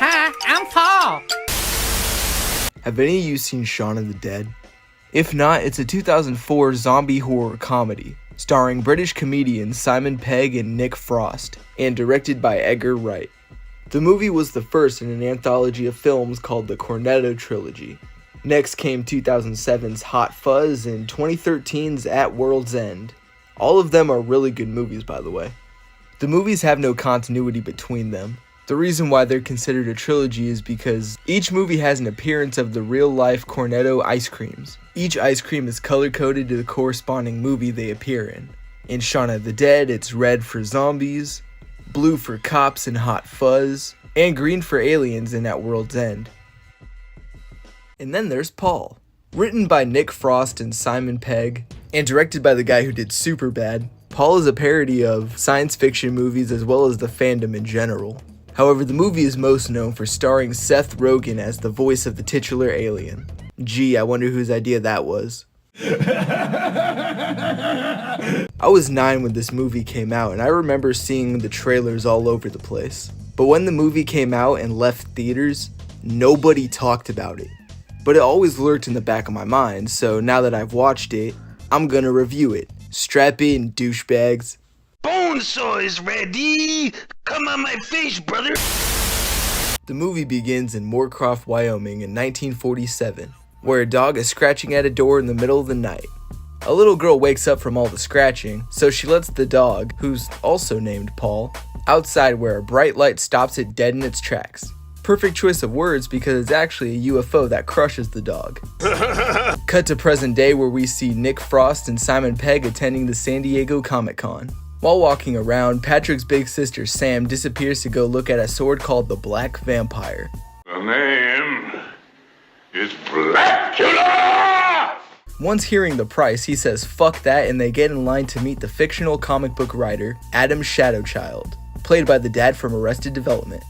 Hi, I'm Paul. Have any of you seen Shaun of the Dead? If not, it's a 2004 zombie horror comedy starring British comedians Simon Pegg and Nick Frost, and directed by Edgar Wright. The movie was the first in an anthology of films called the Cornetto Trilogy. Next came 2007's Hot Fuzz and 2013's At World's End. All of them are really good movies, by the way. The movies have no continuity between them. The reason why they're considered a trilogy is because each movie has an appearance of the real-life Cornetto ice creams. Each ice cream is color-coded to the corresponding movie they appear in. In Shaun of the Dead, it's red for zombies, blue for cops in Hot Fuzz, and green for aliens in At World's End. And then there's Paul. Written by Nick Frost and Simon Pegg, and directed by the guy who did Superbad, Paul is a parody of science fiction movies as well as the fandom in general. However, the movie is most known for starring Seth Rogen as the voice of the titular alien. Gee, I wonder whose idea that was. I was 9 when this movie came out, and I remember seeing the trailers all over the place. But when the movie came out and left theaters, nobody talked about it. But it always lurked in the back of my mind, so now that I've watched it, I'm gonna review it. Strap in, douchebags. Bonesaw is ready! Come on my face, brother! The movie begins in Moorcroft, Wyoming in 1947, where a dog is scratching at a door in the middle of the night. A little girl wakes up from all the scratching, so she lets the dog, who's also named Paul, outside where a bright light stops it dead in its tracks. Perfect choice of words because it's actually a UFO that crushes the dog. Cut to present day where we see Nick Frost and Simon Pegg attending the San Diego Comic-Con. While walking around, Patrick's big sister Sam disappears to go look at a sword called the Black Vampire. The name is Blackula! Once hearing the price, he says fuck that and they get in line to meet the fictional comic book writer, Adam Shadowchild, played by the dad from Arrested Development.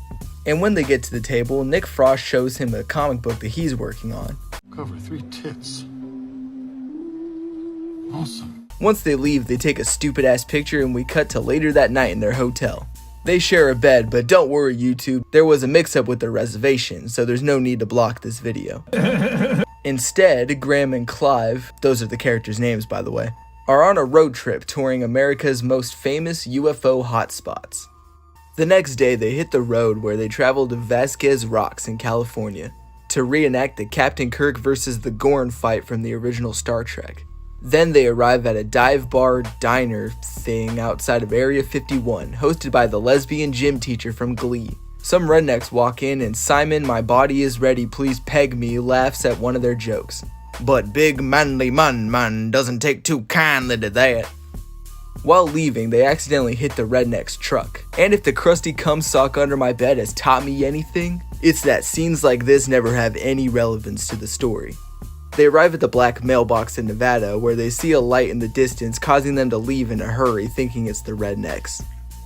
And when they get to the table, Nick Frost shows him a comic book that he's working on. Cover 3 tits. Awesome. Once they leave, they take a stupid ass picture and we cut to later that night in their hotel. They share a bed, but don't worry YouTube, there was a mix-up with their reservation, so there's no need to block this video. Instead, Graham and Clive, those are the characters' names by the way, are on a road trip touring America's most famous UFO hotspots. The next day, they hit the road where they travel to Vasquez Rocks in California to reenact the Captain Kirk vs. the Gorn fight from the original Star Trek. Then they arrive at a dive bar diner thing outside of Area 51, hosted by the lesbian gym teacher from Glee. Some rednecks walk in and Simon, my body is ready, please peg me, laughs at one of their jokes. But big manly man doesn't take too kindly to that. While leaving, they accidentally hit the redneck's truck. And if the crusty cum sock under my bed has taught me anything, it's that scenes like this never have any relevance to the story. They arrive at the black mailbox in Nevada where they see a light in the distance causing them to leave in a hurry thinking it's the rednecks.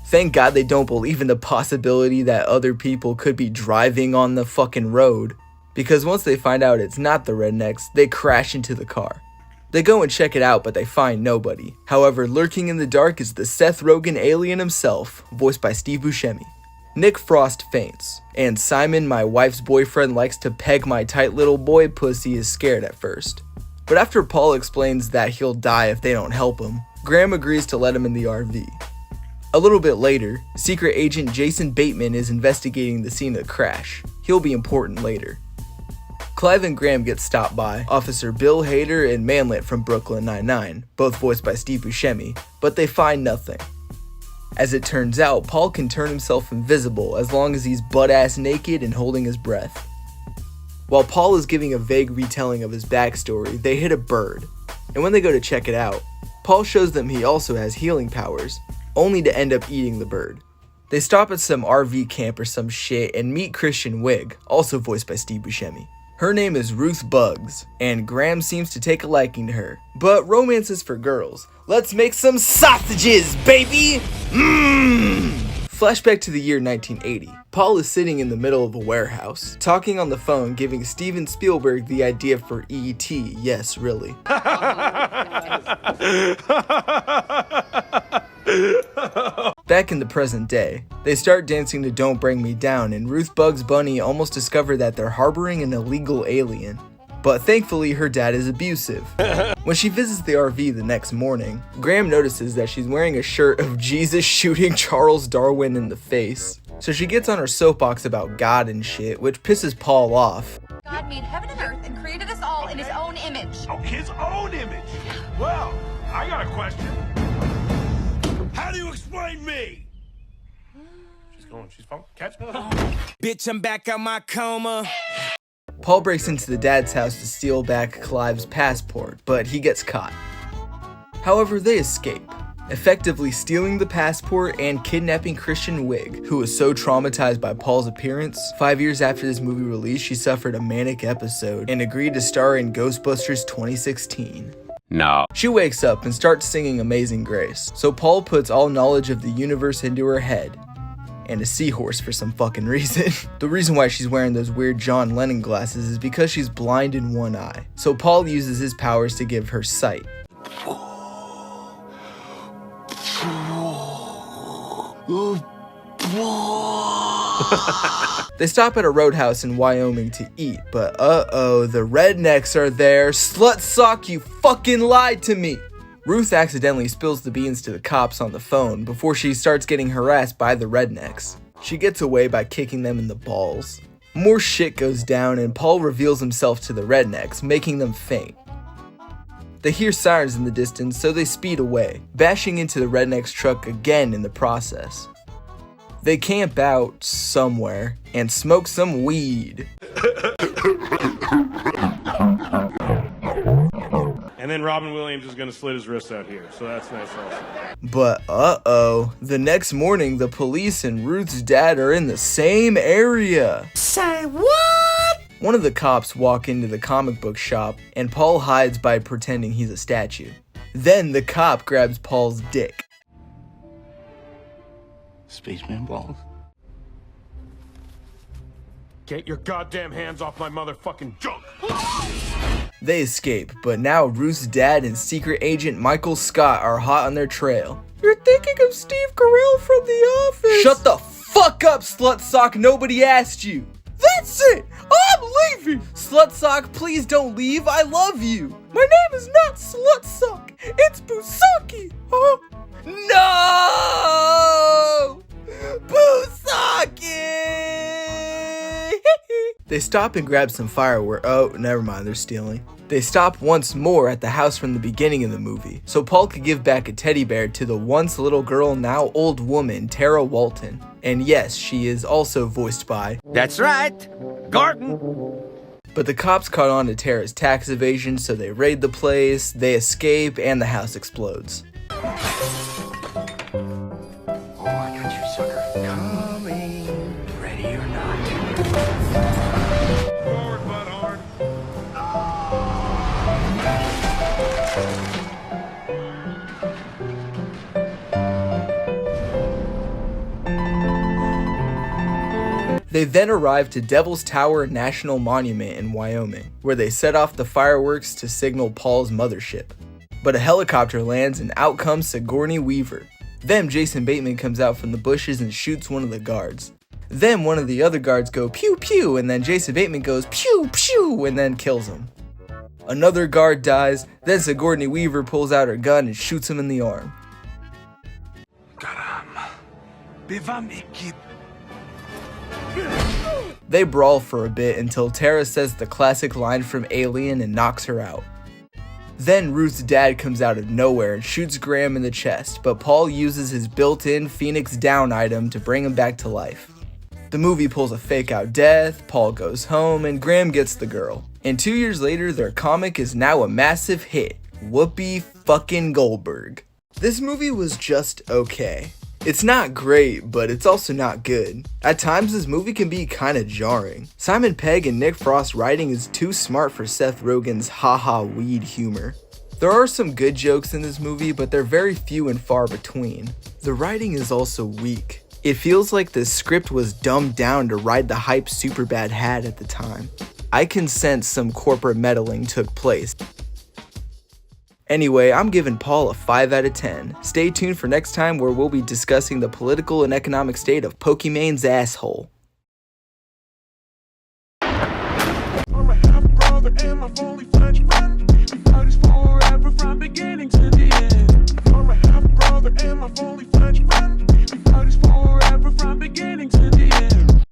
Thank God they don't believe in the possibility that other people could be driving on the fucking road, because once they find out it's not the rednecks, they crash into the car. They go and check it out but they find nobody. However, lurking in the dark is the Seth Rogen alien himself, voiced by Steve Buscemi. Nick Frost faints, and Simon, my wife's boyfriend, likes to peg my tight little boy pussy is scared at first. But after Paul explains that he'll die if they don't help him, Graham agrees to let him in the RV. A little bit later, secret agent Jason Bateman is investigating the scene of the crash. He'll be important later. Clive and Graham get stopped by Officer Bill Hader and Manlet from Brooklyn Nine-Nine, both voiced by Steve Buscemi, but they find nothing. As it turns out, Paul can turn himself invisible as long as he's butt-ass naked and holding his breath. While Paul is giving a vague retelling of his backstory, they hit a bird, and when they go to check it out, Paul shows them he also has healing powers, only to end up eating the bird. They stop at some RV camp or some shit and meet Kristen Wiig, also voiced by Steve Buscemi. Her name is Ruth Buggs, and Graham seems to take a liking to her. But romance is for girls. Let's make some sausages, baby! Flashback to the year 1980. Paul is sitting in the middle of a warehouse, talking on the phone, giving Steven Spielberg the idea for E.T. Yes, really. Back in the present day, they start dancing to Don't Bring Me Down, and Ruth Bugs Bunny almost discovered that they're harboring an illegal alien. But thankfully, her dad is abusive. When she visits the RV the next morning, Graham notices that she's wearing a shirt of Jesus shooting Charles Darwin in the face. So she gets on her soapbox about God and shit, which pisses Paul off. God made heaven and earth and created us all in his own image. Oh, his own image? Well, I got a question. How do you explain me? She's fine. Catch me. Bitch, I'm back out my coma. Paul breaks into the dad's house to steal back Clive's passport, but he gets caught. However, they escape, effectively stealing the passport and kidnapping Kristen Wiig, who was so traumatized by Paul's appearance. 5 years after this movie release, she suffered a manic episode and agreed to star in Ghostbusters 2016. No. She wakes up and starts singing Amazing Grace, so Paul puts all knowledge of the universe into her head, and a seahorse for some fucking reason. The reason why she's wearing those weird John Lennon glasses is because she's blind in one eye, so Paul uses his powers to give her sight. They stop at a roadhouse in Wyoming to eat, but uh-oh, the rednecks are there. Slut sock, you fucking lied to me! Ruth accidentally spills the beans to the cops on the phone before she starts getting harassed by the rednecks. She gets away by kicking them in the balls. More shit goes down and Paul reveals himself to the rednecks, making them faint. They hear sirens in the distance, so they speed away, bashing into the rednecks' truck again in the process. They camp out somewhere and smoke some weed. And then Robin Williams is going to slit his wrist out here, so that's nice also. But uh-oh, the next morning the police and Ruth's dad are in the same area. Say what? One of the cops walk into the comic book shop and Paul hides by pretending he's a statue. Then the cop grabs Paul's dick. Spaceman balls. Get your goddamn hands off my motherfucking junk! They escape, but now Ruth's dad and secret agent Michael Scott are hot on their trail. You're thinking of Steve Carell from The Office! Shut the fuck up, slut sock, nobody asked you! That's it! I'm leaving! Slut sock, please don't leave, I love you! My name is not Slut Sock, it's Busaki! Huh? No! Busaki! They stop and grab some fireworks. Oh, never mind, they're stealing. They stop once more at the house from the beginning of the movie, so Paul could give back a teddy bear to the once little girl, now old woman, Tara Walton. And yes, she is also voiced by... That's right, Gordon. But the cops caught on to Tara's tax evasion, so they raid the place, they escape, and the house explodes. They then arrive to Devil's Tower National Monument in Wyoming, where they set off the fireworks to signal Paul's mothership. But a helicopter lands and out comes Sigourney Weaver. Then Jason Bateman comes out from the bushes and shoots one of the guards. Then one of the other guards go pew pew, and then Jason Bateman goes pew pew and then kills him. Another guard dies, then Sigourney Weaver pulls out her gun and shoots him in the arm. They brawl for a bit until Tara says the classic line from Alien and knocks her out. Then Ruth's dad comes out of nowhere and shoots Graham in the chest, but Paul uses his built-in Phoenix Down item to bring him back to life. The movie pulls a fake out death, Paul goes home, and Graham gets the girl. And 2 years later, their comic is now a massive hit. Whoopi fucking Goldberg. This movie was just okay. It's not great, but it's also not good. At times, this movie can be kinda jarring. Simon Pegg and Nick Frost's writing is too smart for Seth Rogen's haha weed humor. There are some good jokes in this movie, but they're very few and far between. The writing is also weak. It feels like the script was dumbed down to ride the hype Superbad had at the time. I can sense some corporate meddling took place. Anyway, I'm giving Paul a 5 out of 10. Stay tuned for next time where we'll be discussing the political and economic state of Pokemon's asshole. I'm a half brother and my fully fledged friend. We parties forever from beginning to the end. I'm a half brother and my fully fledged friend.